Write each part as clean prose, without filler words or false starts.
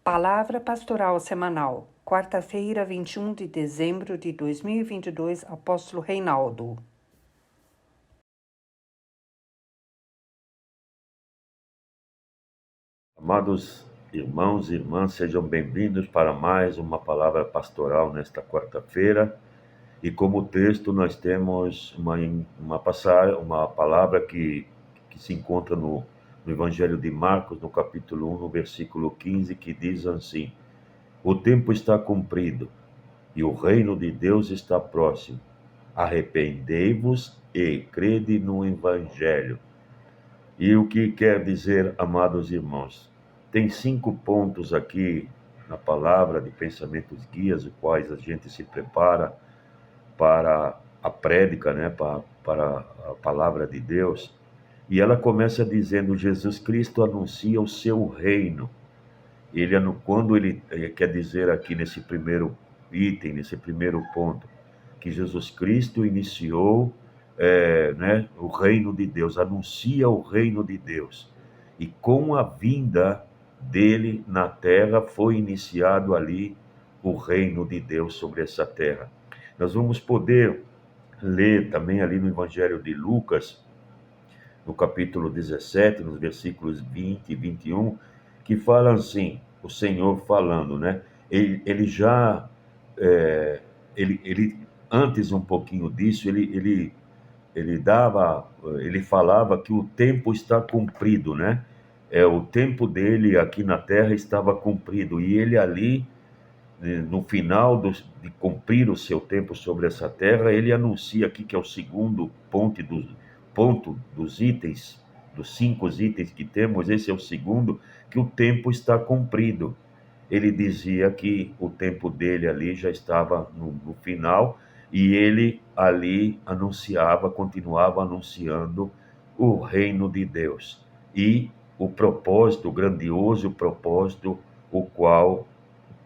Palavra Pastoral Semanal, quarta-feira, 21 de dezembro de 2022, Apóstolo Reinaldo. Amados irmãos e irmãs, sejam bem-vindos para mais uma palavra pastoral nesta quarta-feira. E como texto nós temos uma palavra que se encontra no Evangelho de Marcos, no capítulo 1, no versículo 15, que diz assim: O tempo está cumprido e o reino de Deus está próximo. Arrependei-vos e crede no Evangelho. E o que quer dizer, amados irmãos? Tem 5 pontos aqui na palavra de pensamentos guias, os quais a gente se prepara para a prédica, né, para a palavra de Deus. E ela começa dizendo: Jesus Cristo anuncia o seu reino. Quando ele quer dizer aqui nesse primeiro item, nesse primeiro ponto, que Jesus Cristo iniciou o reino de Deus, anuncia o reino de Deus. E com a vinda dele na terra foi iniciado ali o reino de Deus sobre essa terra. Nós vamos poder ler também ali no Evangelho de Lucas, no capítulo 17, nos versículos 20 e 21, que fala assim, o Senhor falando, né? Ele já, antes um pouquinho disso, ele falava que o tempo está cumprido, né? O tempo dele aqui na terra estava cumprido, e ele ali, no final de cumprir o seu tempo sobre essa terra, ele anuncia aqui, que é o segundo ponto dos itens, dos 5 itens que temos, esse é o segundo, que o tempo está cumprido. Ele dizia que o tempo dele ali já estava no final, e ele ali continuava anunciando o reino de Deus e o propósito, o grandioso propósito,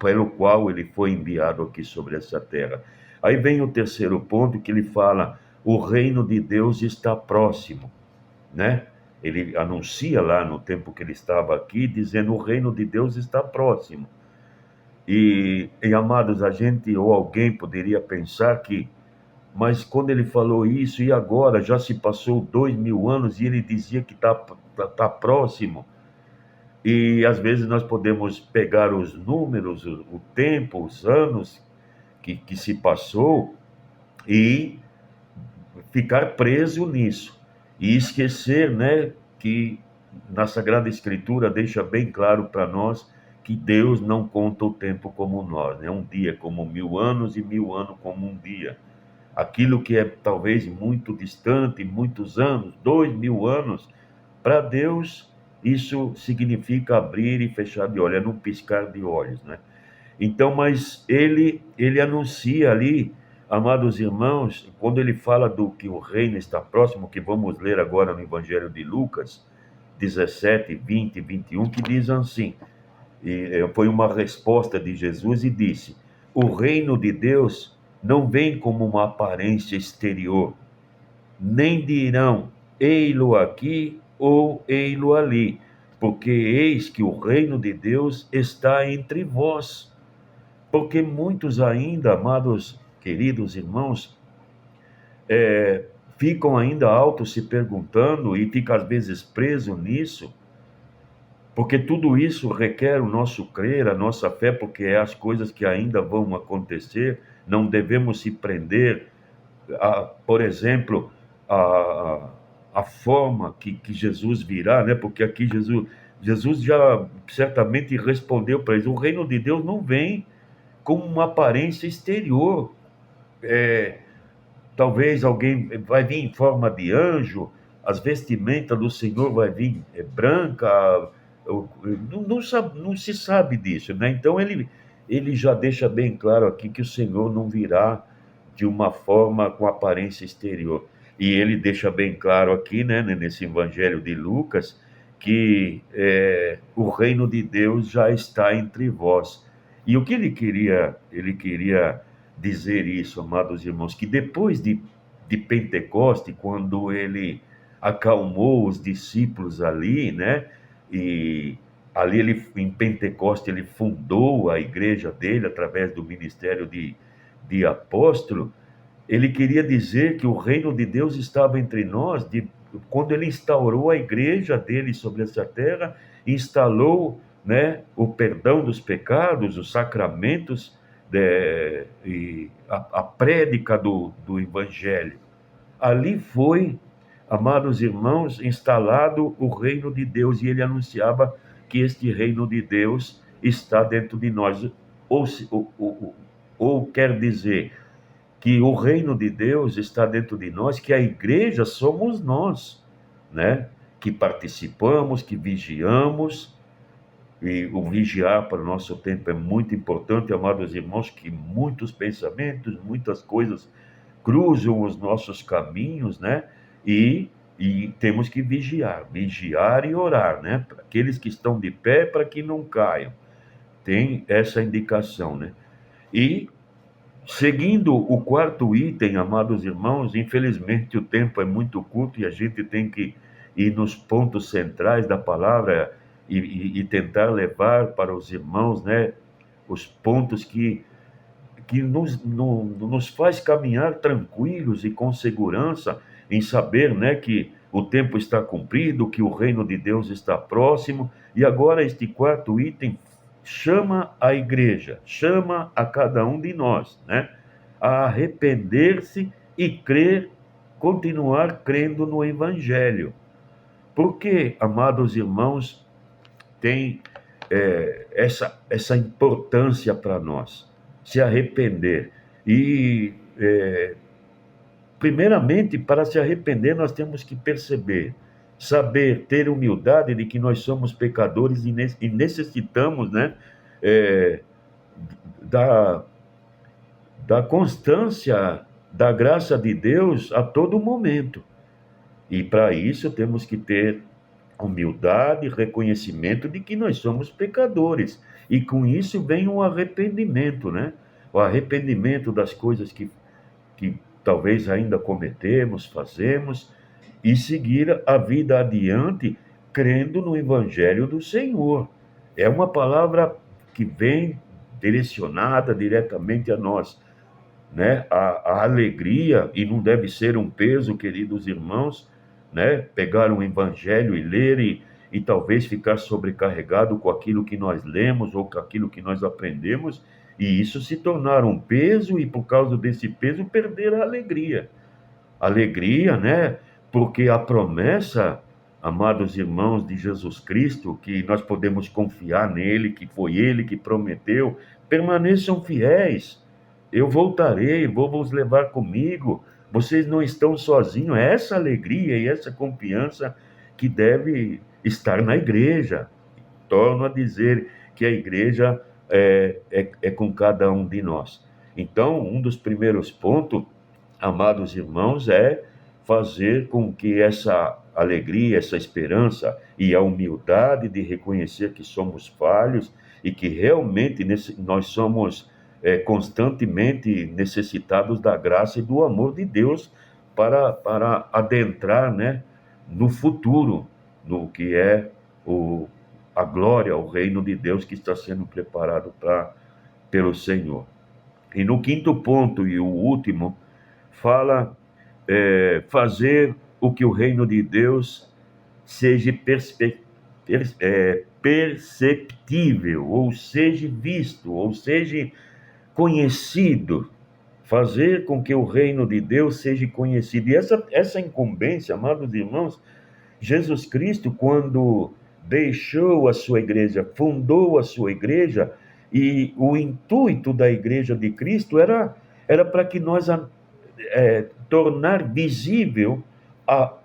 pelo qual ele foi enviado aqui sobre essa terra. Aí vem o terceiro ponto, que ele fala: o reino de Deus está próximo, né? Ele anuncia lá no tempo que ele estava aqui, dizendo: o reino de Deus está próximo. E amados, a gente ou alguém poderia pensar que, mas quando ele falou isso, e agora? Já se passou 2000 anos e ele dizia que tá próximo. E às vezes nós podemos pegar os números, o tempo, os anos que se passou e ficar preso nisso. E esquecer, né, que na Sagrada Escritura deixa bem claro para nós que Deus não conta o tempo como nós, né? Um dia como 1000 anos e 1000 anos como um dia. Aquilo que é talvez muito distante, muitos anos, 2000 anos, para Deus isso significa abrir e fechar de olhos, é num piscar de olhos, né? Então, mas ele anuncia ali, amados irmãos, quando ele fala do que o reino está próximo, que vamos ler agora no Evangelho de Lucas 17, 20 e 21, que diz assim, foi uma resposta de Jesus e disse: o reino de Deus não vem como uma aparência exterior, nem dirão, ei-lo aqui ou ei-lo ali, porque eis que o reino de Deus está entre vós. Porque muitos ainda, amados, queridos irmãos, ficam ainda se perguntando e ficam às vezes presos nisso, porque tudo isso requer o nosso crer, a nossa fé, porque é as coisas que ainda vão acontecer. Não devemos se prender por exemplo, a forma que Jesus virá, né? Porque aqui Jesus já certamente respondeu para eles: o reino de Deus não vem com uma aparência exterior. Talvez alguém vai vir em forma de anjo, as vestimentas do Senhor vai vir branca, não se sabe disso, né? Então ele já deixa bem claro aqui que o Senhor não virá de uma forma com aparência exterior. E ele deixa bem claro aqui, né, nesse Evangelho de Lucas, que o reino de Deus já está entre vós. E o que ele queria dizer isso, amados irmãos, que depois de Pentecoste, quando ele acalmou os discípulos ali, né, e ali em Pentecoste ele fundou a igreja dele através do ministério de apóstolo. Ele queria dizer que o reino de Deus estava entre nós, quando ele instaurou a igreja dele sobre essa terra, instalou, né, o perdão dos pecados, os sacramentos, e a prédica do evangelho. Ali foi, amados irmãos, instalado o reino de Deus, e ele anunciava que este reino de Deus está dentro de nós. Ou quer dizer que o reino de Deus está dentro de nós, que a igreja somos nós, né? Que participamos, que vigiamos, e o vigiar para o nosso tempo é muito importante, amados irmãos, que muitos pensamentos, muitas coisas cruzam os nossos caminhos, né? E temos que vigiar e orar, né? Para aqueles que estão de pé, para que não caiam. Tem essa indicação, né? E seguindo o quarto item, amados irmãos, infelizmente o tempo é muito curto e a gente tem que ir nos pontos centrais da palavra e tentar levar para os irmãos, né, os pontos que nos faz caminhar tranquilos e com segurança em saber, né, que o tempo está cumprido, que o reino de Deus está próximo. E agora este quarto item chama a igreja, chama a cada um de nós, né, a arrepender-se e crer, continuar crendo no evangelho. Porque, amados irmãos, tem essa importância para nós, se arrepender. E, primeiramente, para se arrepender, nós temos que perceber, saber, ter humildade de que nós somos pecadores e necessitamos, né, da constância da graça de Deus a todo momento. E para isso temos que ter humildade, reconhecimento de que nós somos pecadores. E com isso vem o arrependimento, né? O arrependimento das coisas que talvez ainda cometemos, fazemos, e seguir a vida adiante crendo no Evangelho do Senhor. É uma palavra que vem direcionada diretamente a nós, né? A alegria, e não deve ser um peso, queridos irmãos, né? Pegar um evangelho e ler e talvez ficar sobrecarregado com aquilo que nós lemos ou com aquilo que nós aprendemos, e isso se tornar um peso, e por causa desse peso perder a alegria. Alegria, né? Porque a promessa, amados irmãos, de Jesus Cristo, que nós podemos confiar nele, que foi ele que prometeu, permaneçam fiéis. Eu voltarei, vou vos levar comigo. Vocês não estão sozinhos. É essa alegria e essa confiança que deve estar na igreja. Torno a dizer que a igreja é com cada um de nós. Então, um dos primeiros pontos, amados irmãos, é fazer com que essa alegria, essa esperança e a humildade de reconhecer que somos falhos e que realmente nós somos constantemente necessitados da graça e do amor de Deus para adentrar, né, no futuro, no que é a glória, o reino de Deus que está sendo preparado pelo Senhor. E no quinto ponto, e o último, fala fazer o que o reino de Deus seja perceptível, ou seja visto, ou seja conhecido, fazer com que o reino de Deus seja conhecido. E essa incumbência, amados irmãos, Jesus Cristo, quando deixou a sua igreja, fundou a sua igreja, e o intuito da igreja de Cristo era para que nós tornar visível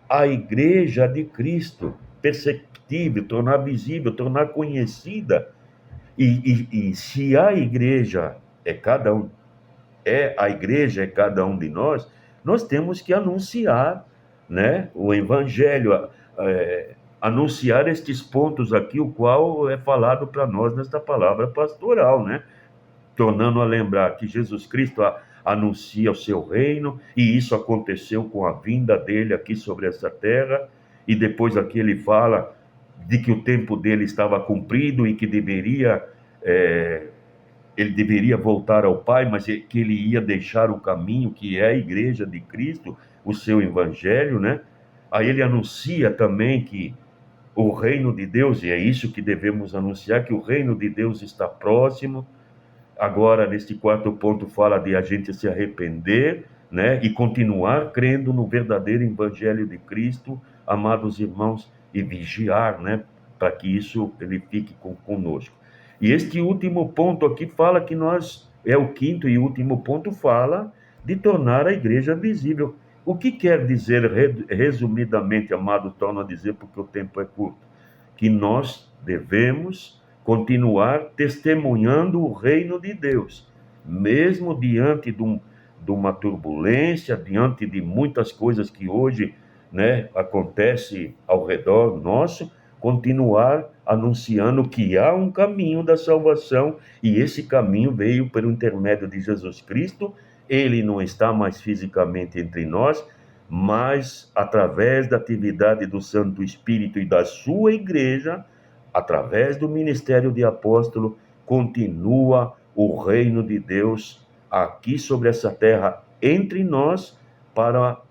a igreja de Cristo, perceptível, tornar visível, tornar conhecida. E se a igreja a igreja é cada um de nós, nós temos que anunciar, né, o evangelho, anunciar estes pontos aqui, o qual é falado para nós nesta palavra pastoral, né? Tornando a lembrar que Jesus Cristo anuncia o seu reino, e isso aconteceu com a vinda dele aqui sobre essa terra, e depois aqui ele fala de que o tempo dele estava cumprido e que ele deveria voltar ao Pai, mas que ele ia deixar o caminho, que é a igreja de Cristo, o seu evangelho, né? Aí ele anuncia também que o reino de Deus, e é isso que devemos anunciar, que o reino de Deus está próximo. Agora, neste quarto ponto, fala de a gente se arrepender, né? E continuar crendo no verdadeiro evangelho de Cristo, amados irmãos, e vigiar, né? Para que isso ele fique conosco. E este último ponto aqui fala que é o quinto e último ponto, fala de tornar a igreja visível. O que quer dizer, resumidamente, amado, torno a dizer, porque o tempo é curto, que nós devemos continuar testemunhando o reino de Deus, mesmo diante de uma turbulência, diante de muitas coisas que hoje, né, acontece ao redor nosso, continuar anunciando que há um caminho da salvação, e esse caminho veio pelo intermédio de Jesus Cristo. Ele não está mais fisicamente entre nós, mas através da atividade do Santo Espírito e da sua igreja, através do ministério de apóstolo, continua o reino de Deus aqui sobre essa terra entre nós, para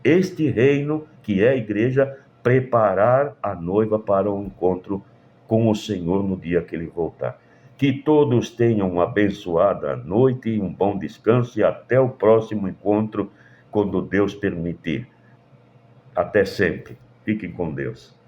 este reino que é a igreja preparar a noiva para o encontro com o Senhor no dia que ele voltar. Que todos tenham uma abençoada noite e um bom descanso, e até o próximo encontro, quando Deus permitir. Até sempre. Fiquem com Deus.